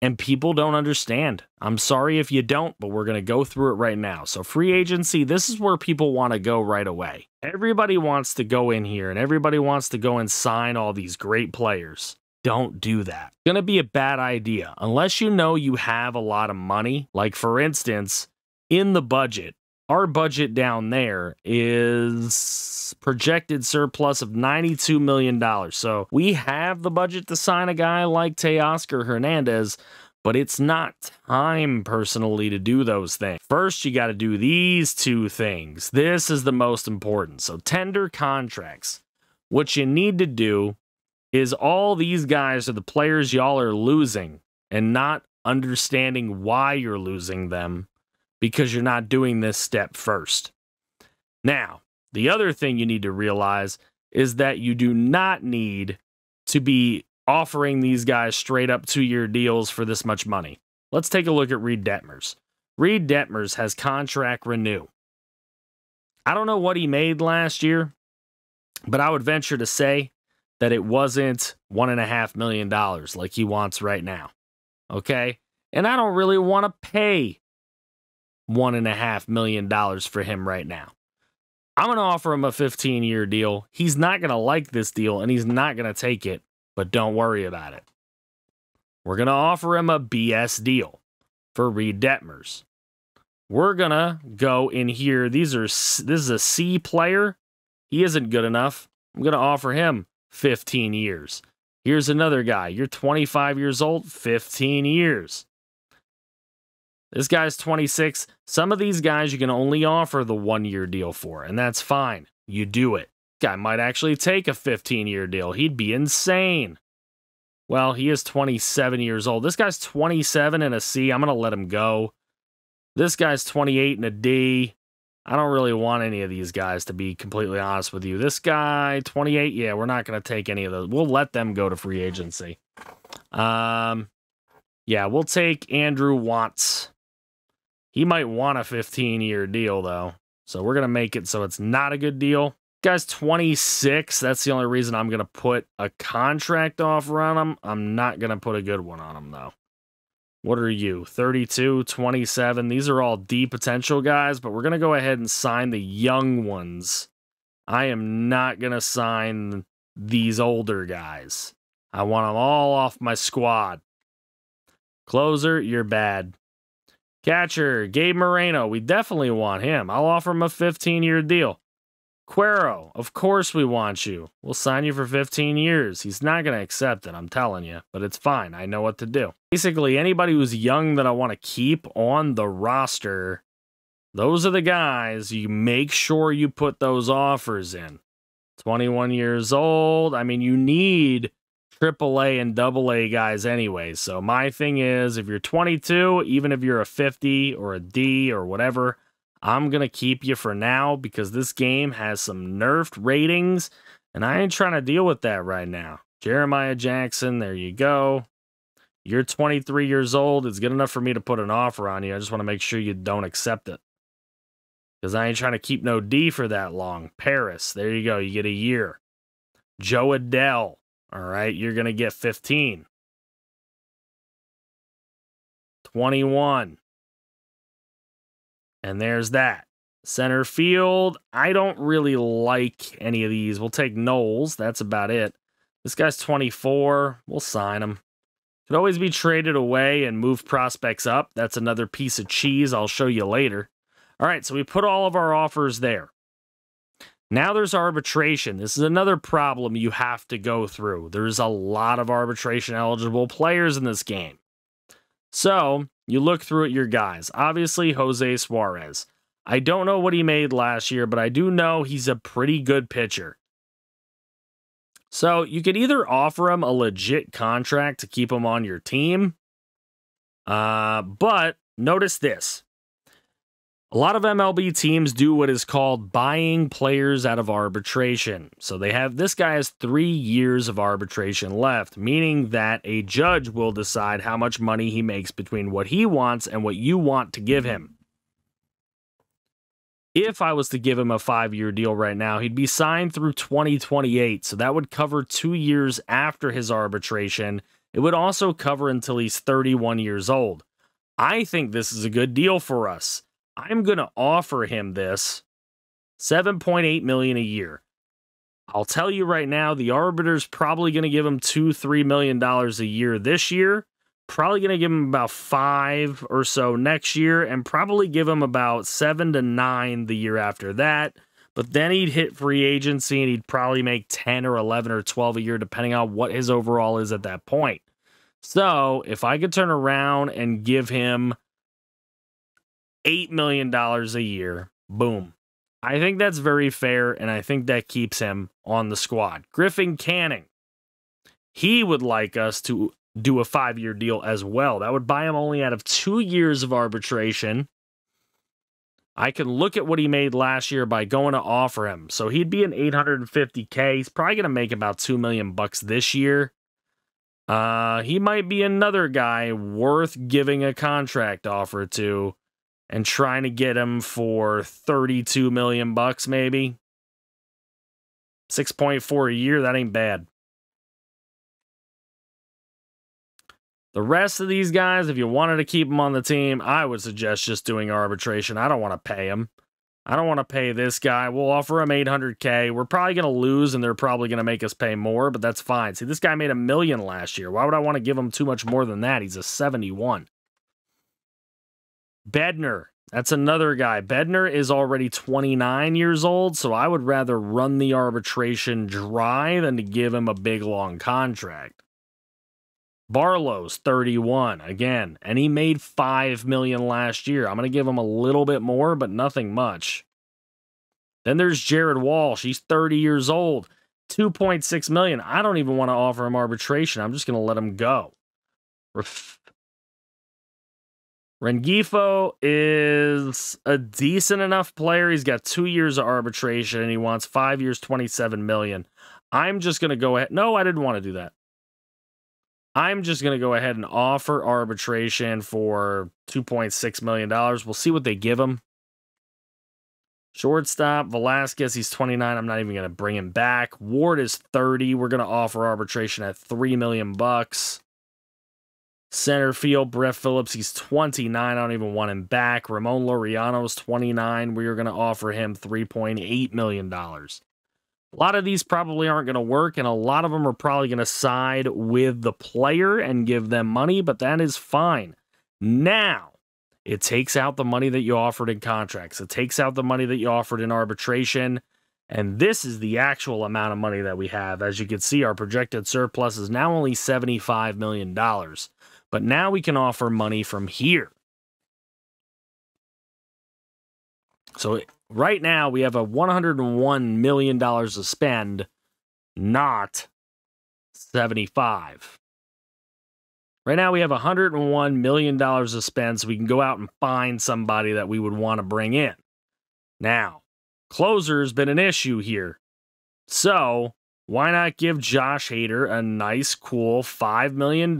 and people don't understand. I'm sorry if you don't, but we're going to go through it right now. So free agency, this is where people want to go right away. Everybody wants to go in here, and everybody wants to go and sign all these great players. Don't do that. It's going to be a bad idea unless you know you have a lot of money. Like, for instance, in the budget, our budget down there is projected surplus of $92 million. So we have the budget to sign a guy like Teoscar Hernandez, but it's not time personally to do those things. First, you got to do these two things. This is the most important. So tender contracts. What you need to do is all these guys are the players y'all are losing and not understanding why you're losing them because you're not doing this step first. Now, the other thing you need to realize is that you do not need to be offering these guys straight up 2-year deals for this much money. Let's take a look at Reed Detmers. Reed Detmers has contract renew. I don't know what he made last year, but I would venture to say that it wasn't $1.5 million like he wants right now. Okay? And I don't really want to pay $1.5 million for him right now. I'm going to offer him a 15-year deal. He's not going to like this deal, and he's not going to take it, but don't worry about it. We're going to offer him a BS deal for Reed Detmers. We're going to go in here. This is a C player. He isn't good enough. I'm going to offer him 15 years. Here's another guy. You're 25 years old, 15 years. This guy's 26. Some of these guys you can only offer the 1-year deal for, and that's fine. You do it. This guy might actually take a 15-year deal. He'd be insane. Well, he is 27 years old. This guy's 27 and a C. I'm going to let him go. This guy's 28 and a D. I don't really want any of these guys, to be completely honest with you. This guy, 28, yeah, we're not going to take any of those. We'll let them go to free agency. Yeah, we'll take Andrew Watts. He might want a 15-year deal, though. So we're going to make it so it's not a good deal. This guy's 26. That's the only reason I'm going to put a contract offer on him. I'm not going to put a good one on him, though. What are you? 32, 27. These are all D potential guys, but we're going to go ahead and sign the young ones. I am not going to sign these older guys. I want them all off my squad. Closer, you're bad. Catcher, Gabe Moreno. We definitely want him. I'll offer him a 15-year deal. Cuero, of course we want you. We'll sign you for 15 years. He's not going to accept it, I'm telling you, but it's fine. I know what to do. Basically, anybody who's young that I want to keep on the roster, those are the guys you make sure you put those offers in. 21 years old. I mean, you need AAA and AA guys anyway. So my thing is, if you're 22, even if you're a 50 or a D or whatever, I'm going to keep you for now because this game has some nerfed ratings, and I ain't trying to deal with that right now. Jeremiah Jackson, there you go. You're 23 years old. It's good enough for me to put an offer on you. I just want to make sure you don't accept it because I ain't trying to keep no D for that long. Paris, there you go. You get a year. Joe Adell, all right, you're going to get 15. 21. And there's that. Center field, I don't really like any of these. We'll take Knowles. That's about it. This guy's 24. We'll sign him. Could always be traded away and move prospects up. That's another piece of cheese I'll show you later. All right, so we put all of our offers there. Now there's arbitration. This is another problem you have to go through. There's a lot of arbitration-eligible players in this game. So you look through at your guys. Obviously, Jose Suarez. I don't know what he made last year, but I do know he's a pretty good pitcher. So you could either offer him a legit contract to keep him on your team. But notice this. A lot of MLB teams do what is called buying players out of arbitration. So this guy has 3 years of arbitration left, meaning that a judge will decide how much money he makes between what he wants and what you want to give him. If I was to give him a 5-year deal right now, he'd be signed through 2028. So that would cover 2 years after his arbitration. It would also cover until he's 31 years old. I think this is a good deal for us. I'm going to offer him this $7.8 million a year. I'll tell you right now, the arbiter's probably going to give him $2-3 million a year this year. Probably going to give him about 5 or so next year, and probably give him about 7 to 9 the year after that. But then he'd hit free agency and he'd probably make 10 or 11 or 12 a year, depending on what his overall is at that point. So if I could turn around and give him $8 million a year, boom. I think that's very fair, and I think that keeps him on the squad. Griffin Canning. He would like us to do a 5-year deal as well. That would buy him only out of 2 years of arbitration. I can look at what he made last year by going to offer him. So he'd be an $850K. He's probably going to make about $2 million this year. He might be another guy worth giving a contract offer to and trying to get him for $32 million maybe. 6.4 a year, that ain't bad. The rest of these guys, if you wanted to keep them on the team, I would suggest just doing arbitration. I don't want to pay him. I don't want to pay this guy. We'll offer him $800K. We're probably going to lose, and they're probably going to make us pay more, but that's fine. See, this guy made $1 million last year. Why would I want to give him too much more than that? He's a 71. Bednar. That's another guy. Bednar is already 29 years old, so I would rather run the arbitration dry than to give him a big, long contract. Barlow's 31 again, and he made $5 million last year. I'm going to give him a little bit more, but nothing much. Then there's Jared Walsh. He's 30 years old, $2.6 million. I don't even want to offer him arbitration. I'm just going to let him go. Rengifo is a decent enough player. He's got 2 years of arbitration, and he wants 5 years, $27 million. I'm just going to go ahead. No, I didn't want to do that. I'm just going to go ahead and offer arbitration for $2.6 million. We'll see what they give him. Shortstop, Velasquez, he's 29. I'm not even going to bring him back. Ward is 30. We're going to offer arbitration at $3 million. Center field, Brett Phillips, he's 29. I don't even want him back. Ramon Laureano's 29. We are going to offer him $3.8 million. A lot of these probably aren't going to work, and a lot of them are probably going to side with the player and give them money, but that is fine. Now, it takes out the money that you offered in contracts. It takes out the money that you offered in arbitration, and this is the actual amount of money that we have. As you can see, our projected surplus is now only $75 million, but now we can offer money from here. So right now, we have a $101 million to spend, not 75. Right now, we have $101 million to spend, so we can go out and find somebody that we would want to bring in. Now, closer's been an issue here. So, why not give Josh Hader a nice, cool $5 million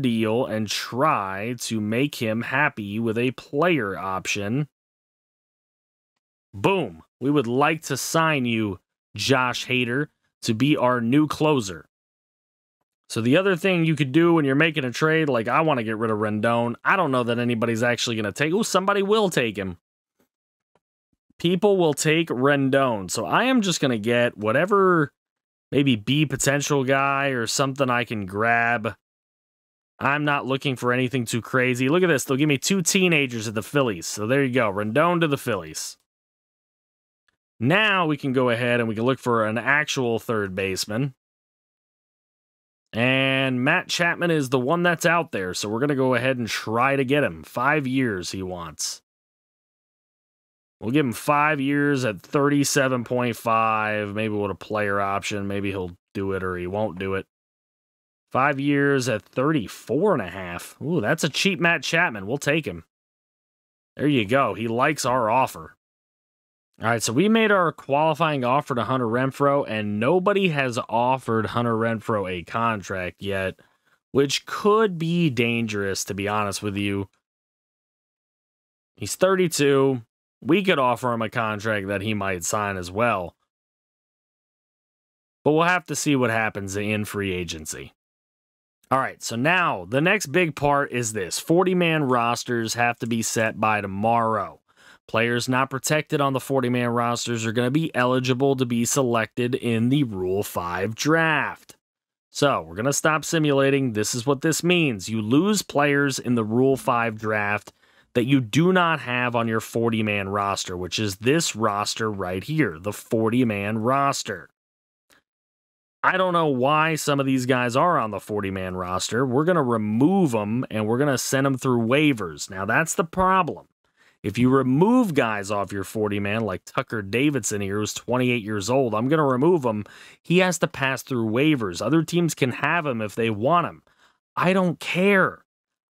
deal and try to make him happy with a player option? Boom. We would like to sign you, Josh Hader, to be our new closer. So the other thing you could do when you're making a trade, like I want to get rid of Rendon. I don't know that anybody's actually going to take... Oh, somebody will take him. People will take Rendon. So I am just going to get whatever maybe B potential guy or something I can grab. I'm not looking for anything too crazy. Look at this. They'll give me 2 teenagers at the Phillies. So there you go. Rendon to the Phillies. Now we can go ahead and we can look for an actual third baseman. And Matt Chapman is the one that's out there, so we're going to go ahead and try to get him. 5 years he wants. We'll give him 5 years at 37.5, maybe with a player option. Maybe he'll do it or he won't do it. 5 years at 34.5. Ooh, that's a cheap Matt Chapman. We'll take him. There you go. He likes our offer. All right, so we made our qualifying offer to Hunter Renfroe, and nobody has offered Hunter Renfroe a contract yet, which could be dangerous, to be honest with you. He's 32. We could offer him a contract that he might sign as well. But we'll have to see what happens in free agency. All right, so now the next big part is this. 40-man rosters have to be set by tomorrow. Players not protected on the 40-man rosters are going to be eligible to be selected in the Rule 5 draft. So we're going to stop simulating. This is what this means. You lose players in the Rule 5 draft that you do not have on your 40-man roster, which is this roster right here, the 40-man roster. I don't know why some of these guys are on the 40-man roster. We're going to remove them, and we're going to send them through waivers. Now, that's the problem. If you remove guys off your 40-man, like Tucker Davidson here, who's 28 years old, I'm going to remove him. He has to pass through waivers. Other teams can have him if they want him. I don't care.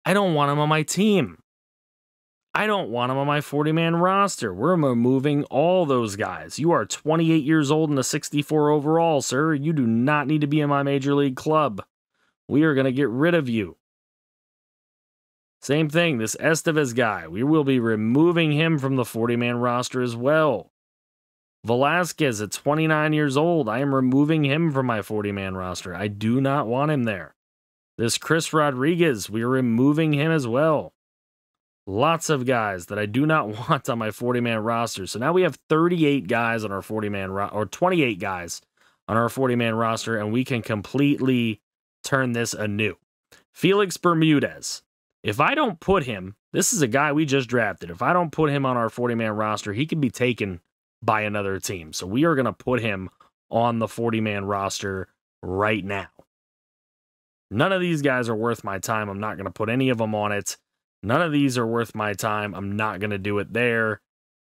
I don't want him on my team. I don't want him on my 40-man roster. We're removing all those guys. You are 28 years old and a 64 overall, sir. You do not need to be in my major league club. We are going to get rid of you. Same thing, this Estevez guy. We will be removing him from the 40-man roster as well. Velasquez at 29 years old. I am removing him from my 40-man roster. I do not want him there. This Chris Rodriguez, we are removing him as well. Lots of guys that I do not want on my 40-man roster. So now we have 38 guys on our 40-man roster, or 28 guys on our 40-man roster, and we can completely turn this anew. Felix Bermudez. If I don't put him, this is a guy we just drafted. If I don't put him on our 40-man roster, he can be taken by another team. So we are going to put him on the 40-man roster right now. None of these guys are worth my time. I'm not going to put any of them on it. None of these are worth my time. I'm not going to do it there.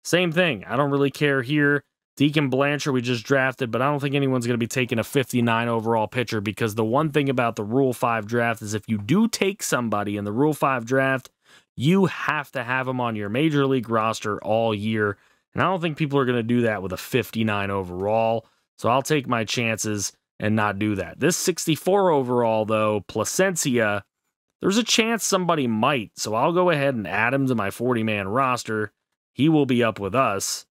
Same thing. I don't really care here. Deacon Blanchard, we just drafted, but I don't think anyone's going to be taking a 59 overall pitcher, because the one thing about the Rule 5 draft is if you do take somebody in the Rule 5 draft, you have to have them on your major league roster all year. And I don't think people are going to do that with a 59 overall. So I'll take my chances and not do that. This 64 overall, though, Placencia, there's a chance somebody might. So I'll go ahead and add him to my 40-man roster. He will be up with us.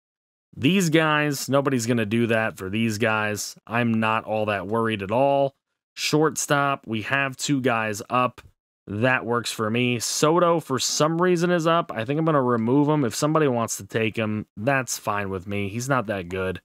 These guys, nobody's going to do that for these guys. I'm not all that worried at all. Shortstop, we have 2 guys up. That works for me. Soto, for some reason, is up. I think I'm going to remove him. If somebody wants to take him, that's fine with me. He's not that good.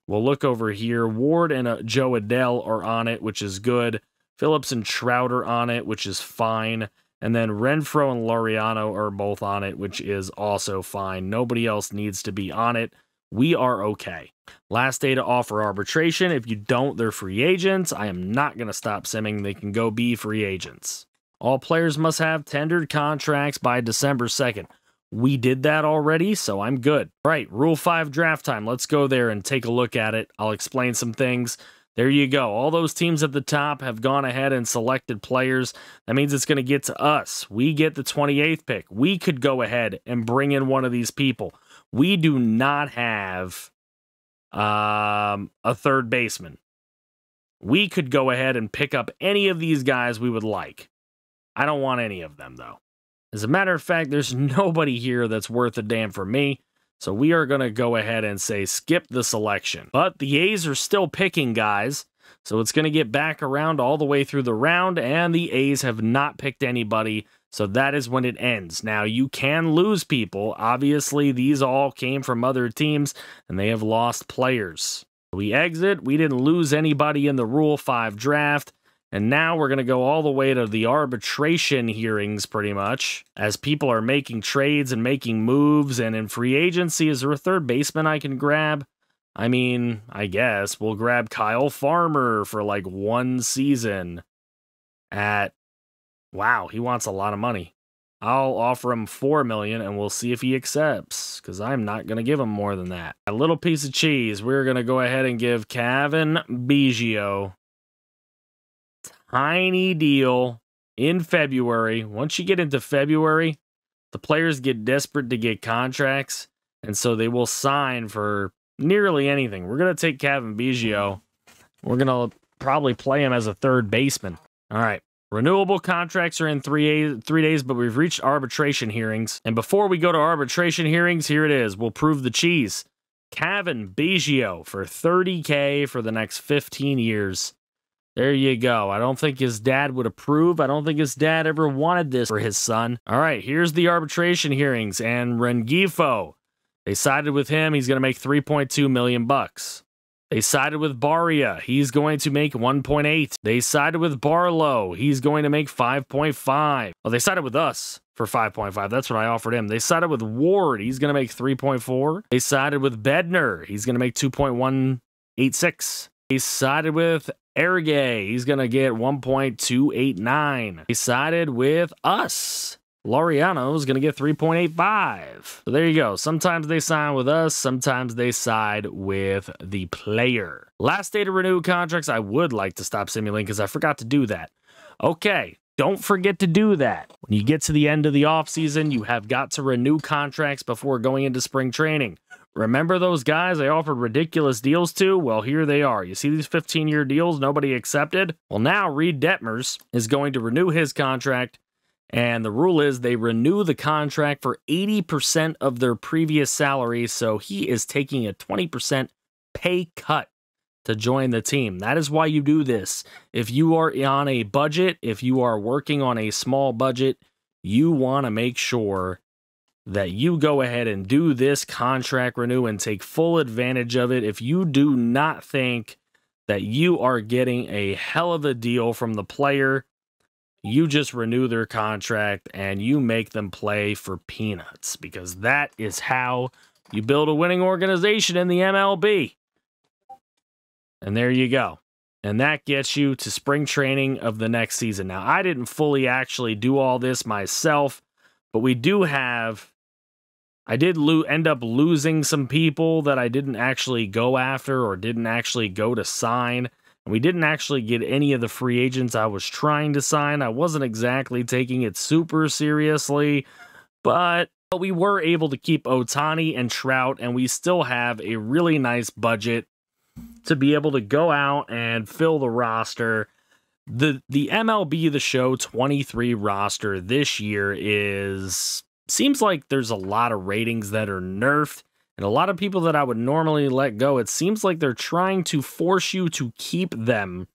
We'll look over here. Ward and Joe Adele are on it, which is good. Phillips and Trout are on it, which is fine. And then Renfroe and Laureano are both on it, which is also fine. Nobody else needs to be on it. We are okay. Last day to offer arbitration. If you don't, they're free agents. I am not going to stop simming. They can go be free agents. All players must have tendered contracts by December 2nd. We did that already, so I'm good. All right, Rule 5 draft time. Let's go there and take a look at it. I'll explain some things. There you go. All those teams at the top have gone ahead and selected players. That means it's going to get to us. We get the 28th pick. We could go ahead and bring in one of these people. We do not have a third baseman. We could go ahead and pick up any of these guys we would like. I don't want any of them, though. As a matter of fact, there's nobody here that's worth a damn for me. So we are going to go ahead and say skip the selection. But the A's are still picking guys. So it's going to get back around all the way through the round. And the A's have not picked anybody. So that is when it ends. Now, you can lose people. Obviously, these all came from other teams, and they have lost players. We exit. We didn't lose anybody in the Rule 5 draft. And now we're going to go all the way to the arbitration hearings, pretty much, as people are making trades and making moves. And in free agency, is there a third baseman I can grab? I mean, I guess we'll grab Kyle Farmer for like 1 season at, wow, he wants a lot of money. I'll offer him $4 million and we'll see if he accepts, because I'm not going to give him more than that. A little piece of cheese. We're going to go ahead and give Kevin Biggio tiny deal in February. Once you get into February, the players get desperate to get contracts, and so they will sign for nearly anything. We're going to take Kevin Biggio. We're going to probably play him as a third baseman. All right. Renewable contracts are in 3 days, but we've reached arbitration hearings. And before we go to arbitration hearings, here it is. We'll prove the cheese. Kevin Biggio for $30K for the next 15 years. There you go. I don't think his dad would approve. I don't think his dad ever wanted this for his son. All right, here's the arbitration hearings. And Rengifo, they sided with him. He's going to make $3.2 million. They sided with Barria. He's going to make 1.8. They sided with Barlow. He's going to make 5.5. Oh, they sided with us for 5.5. That's what I offered him. They sided with Ward. He's going to make 3.4. They sided with Bednar. He's going to make 2.186. They sided with Ergay. He's going to get 1.289. They sided with us. Laureano is going to get 3.85. So there you go. Sometimes they sign with us. Sometimes they side with the player. Last day to renew contracts. I would like to stop simulating because I forgot to do that. Okay. Don't forget to do that. When you get to the end of the offseason, you have got to renew contracts before going into spring training. Remember those guys I offered ridiculous deals to? Well, here they are. You see these 15-year deals nobody accepted? Well, now Reed Detmers is going to renew his contract, and the rule is they renew the contract for 80% of their previous salary, so he is taking a 20% pay cut to join the team. That is why you do this. If you are on a budget, if you are working on a small budget, you want to make sure that you go ahead and do this contract renew and take full advantage of it. If you do not think that you are getting a hell of a deal from the player, you just renew their contract and you make them play for peanuts, because that is how you build a winning organization in the MLB. And there you go. And that gets you to spring training of the next season. Now, I didn't fully actually do all this myself, but we do have... I did end up losing some people that I didn't actually go after or didn't actually go to sign. And we didn't actually get any of the free agents I was trying to sign. I wasn't exactly taking it super seriously, but we were able to keep Ohtani and Trout, and we still have a really nice budget to be able to go out and fill the roster. The MLB The Show 23 roster this year seems like there's a lot of ratings that are nerfed, and a lot of people that I would normally let go, it seems like they're trying to force you to keep them.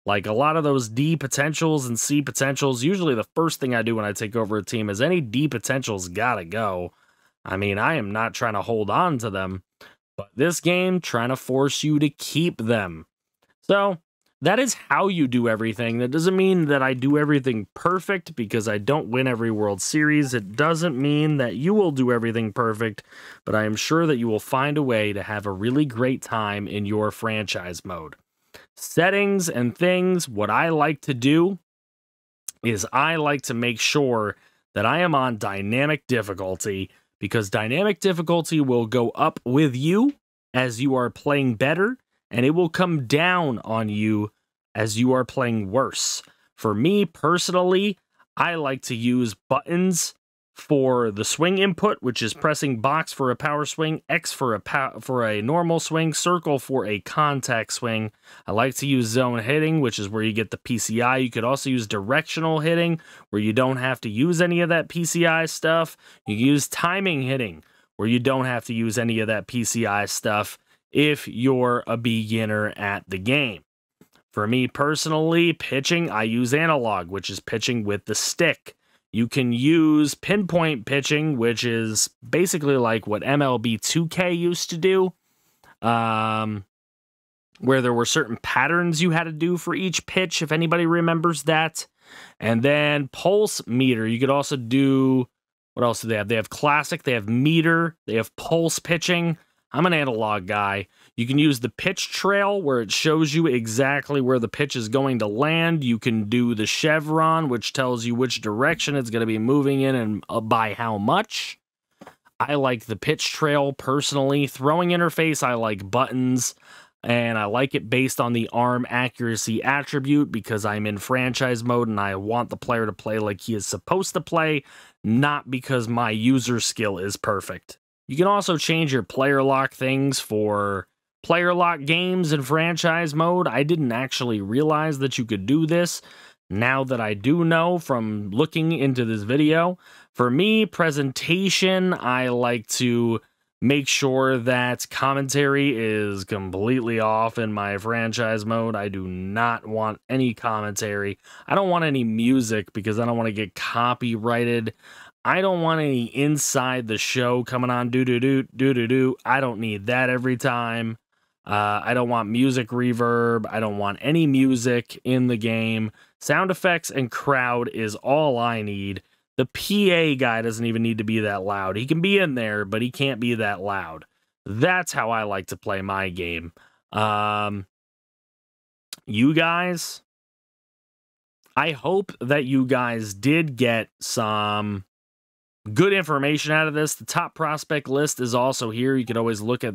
Like a lot of those D potentials and C potentials, usually the first thing I do when I take over a team is any D potentials gotta go. I mean, I am not trying to hold on to them, but this game trying to force you to keep them. So that is how you do everything. That doesn't mean that I do everything perfect, because I don't win every World Series. It doesn't mean that you will do everything perfect, but I am sure that you will find a way to have a really great time in your franchise mode. Settings and things, what I like to do is I like to make sure that I am on dynamic difficulty, because dynamic difficulty will go up with you as you are playing better, and it will come down on you as you are playing worse. For me personally, I like to use buttons for the swing input, which is pressing box for a power swing, X for a normal swing, circle for a contact swing. I like to use zone hitting, which is where you get the PCI. You could also use directional hitting, where you don't have to use any of that PCI stuff. You can use timing hitting, where you don't have to use any of that PCI stuff if you're a beginner at the game. For me personally, pitching, I use analog, which is pitching with the stick. You can use pinpoint pitching, which is basically like what MLB 2K used to do, where there were certain patterns you had to do for each pitch, if anybody remembers that. And then pulse meter, you could also do, what else do they have? They have classic, they have meter, they have pulse pitching. I'm an analog guy. You can use the pitch trail where it shows you exactly where the pitch is going to land. You can do the chevron, which tells you which direction it's going to be moving in and by how much. I like the pitch trail personally. Throwing interface, I like buttons, and I like it based on the arm accuracy attribute because I'm in franchise mode and I want the player to play like he is supposed to play, not because my user skill is perfect. You can also change your player lock things for player lock games in franchise mode. I didn't actually realize that you could do this. Now that I do know from looking into this video, for me, presentation, I like to make sure that commentary is completely off in my franchise mode. I do not want any commentary. I don't want any music because I don't want to get copyrighted. I don't want any inside the show coming on do-do-do, do-do-do. I don't need that every time. I don't want music reverb. I don't want any music in the game. Sound effects and crowd is all I need. The PA guy doesn't even need to be that loud. He can be in there, but he can't be that loud. That's how I like to play my game. You guys, I hope that you guys did get some good information out of this. The top prospect list is also here. You can always look at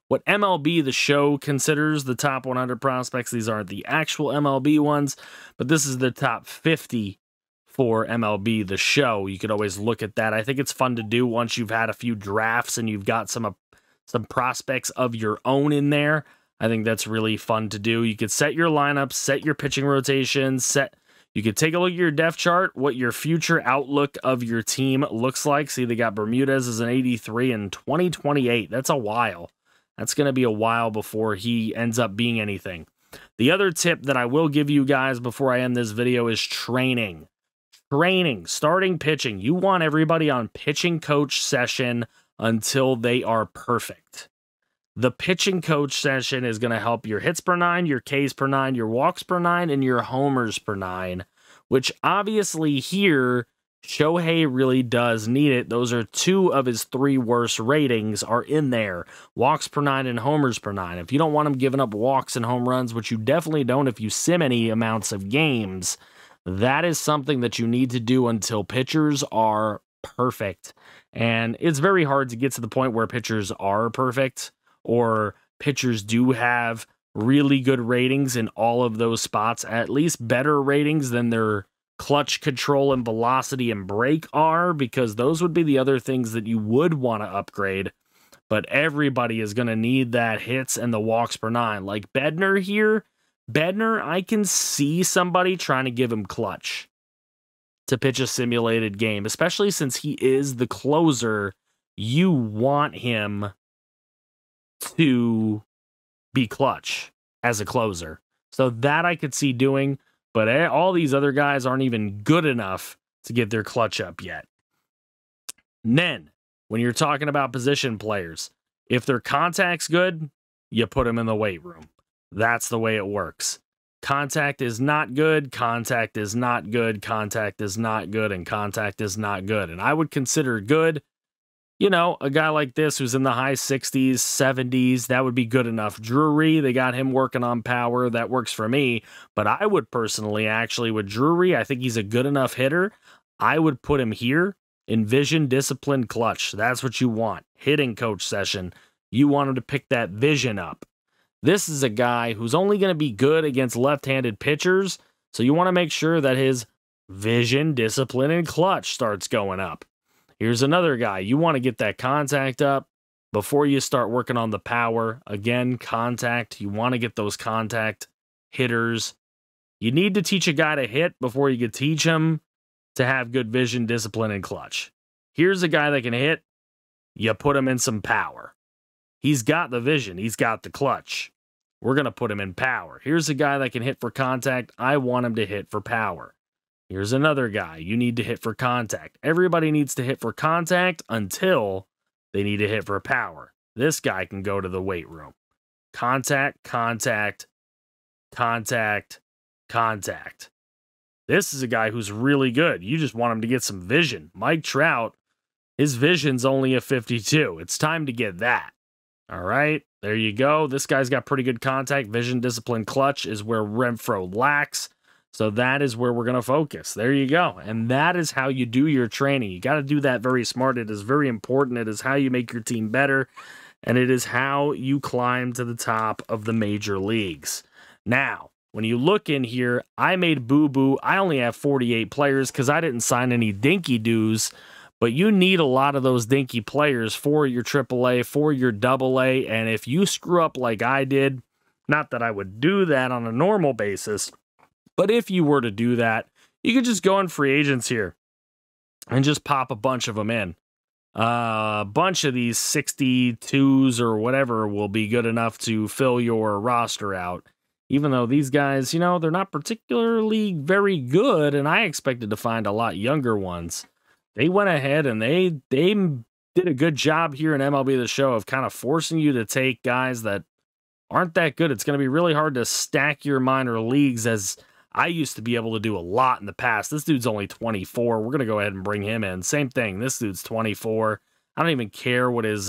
what MLB the Show considers the top 100 prospects. These aren't the actual MLB ones, but this is the top 50 for MLB the Show. You could always look at that. I think it's fun to do once you've had a few drafts and you've got some prospects of your own in there. I think that's really fun to do. You could set your lineups, set your pitching rotations, you could take a look at your depth chart, what your future outlook of your team looks like. See, they got Bermudez as an 83 in 2028. That's a while. That's going to be a while before he ends up being anything. The other tip that I will give you guys before I end this video is training. Training, starting pitching. You want everybody on pitching coach session until they are perfect. The pitching coach session is going to help your hits per 9, your Ks per 9, your walks per 9, and your homers per 9, which obviously here, Shohei really does need it. Those are 2 of his 3 worst ratings are in there. Walks per 9 and homers per 9. If you don't want him giving up walks and home runs, which you definitely don't if you sim any amounts of games, that is something that you need to do until pitchers are perfect. And it's very hard to get to the point where pitchers are perfect or pitchers do have really good ratings in all of those spots, at least better ratings than their clutch control and velocity and break are, because those would be the other things that you would want to upgrade. But everybody is going to need that hits and the walks per 9. Like Bednar here, I can see somebody trying to give him clutch to pitch a simulated game, especially since he is the closer. You want him to be clutch as a closer. So that I could see doing, but all these other guys aren't even good enough to get their clutch up yet. And then, when you're talking about position players, if their contact's good, you put them in the weight room. That's the way it works. Contact is not good, contact is not good, contact is not good, and contact is not good. And I would consider good, you know, a guy like this who's in the high 60s, 70s, that would be good enough. Drury, they got him working on power. That works for me. But I would personally, actually, with Drury, I think he's a good enough hitter. I would put him here in vision, discipline, clutch. That's what you want. Hitting coach session. You want him to pick that vision up. This is a guy who's only going to be good against left-handed pitchers. So you want to make sure that his vision, discipline, and clutch starts going up. Here's another guy. You want to get that contact up before you start working on the power. Again, contact. You want to get those contact hitters. You need to teach a guy to hit before you can teach him to have good vision, discipline, and clutch. Here's a guy that can hit. You put him in some power. He's got the vision. He's got the clutch. We're going to put him in power. Here's a guy that can hit for contact. I want him to hit for power. Here's another guy. You need to hit for contact. Everybody needs to hit for contact until they need to hit for power. This guy can go to the weight room. Contact, contact, contact, contact. This is a guy who's really good. You just want him to get some vision. Mike Trout, his vision's only a 52. It's time to get that. All right, there you go. This guy's got pretty good contact. Vision, discipline, clutch is where Renfro lacks. So that is where we're going to focus. There you go. And that is how you do your training. You got to do that very smart. It is very important. It is how you make your team better. And it is how you climb to the top of the major leagues. Now, when you look in here, I made boo-boo. I only have 48 players because I didn't sign any dinky dues. But you need a lot of those dinky players for your AAA, for your AA. And if you screw up like I did, not that I would do that on a normal basis, but if you were to do that, you could just go on free agents here and just pop a bunch of them in. A bunch of these 62s or whatever will be good enough to fill your roster out. Even though these guys, you know, they're not particularly very good, and I expected to find a lot younger ones. They went ahead and they did a good job here in MLB The Show of kind of forcing you to take guys that aren't that good. It's going to be really hard to stack your minor leagues, as I used to be able to do a lot in the past. This dude's only 24. We're going to go ahead and bring him in. Same thing. This dude's 24. I don't even care what his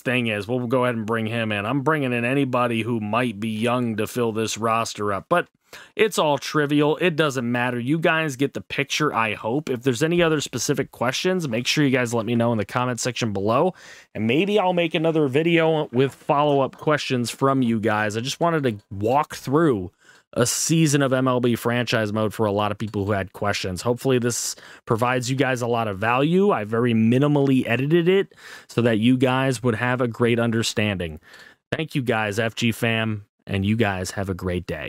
thing is. We'll go ahead and bring him in. I'm bringing in anybody who might be young to fill this roster up, but it's all trivial. It doesn't matter. You guys get the picture, I hope. If there's any other specific questions, make sure you guys let me know in the comment section below, and maybe I'll make another video with follow-up questions from you guys. I just wanted to walk through a season of MLB franchise mode for a lot of people who had questions. Hopefully this provides you guys a lot of value. I very minimally edited it so that you guys would have a great understanding. Thank you guys, FG fam, and you guys have a great day.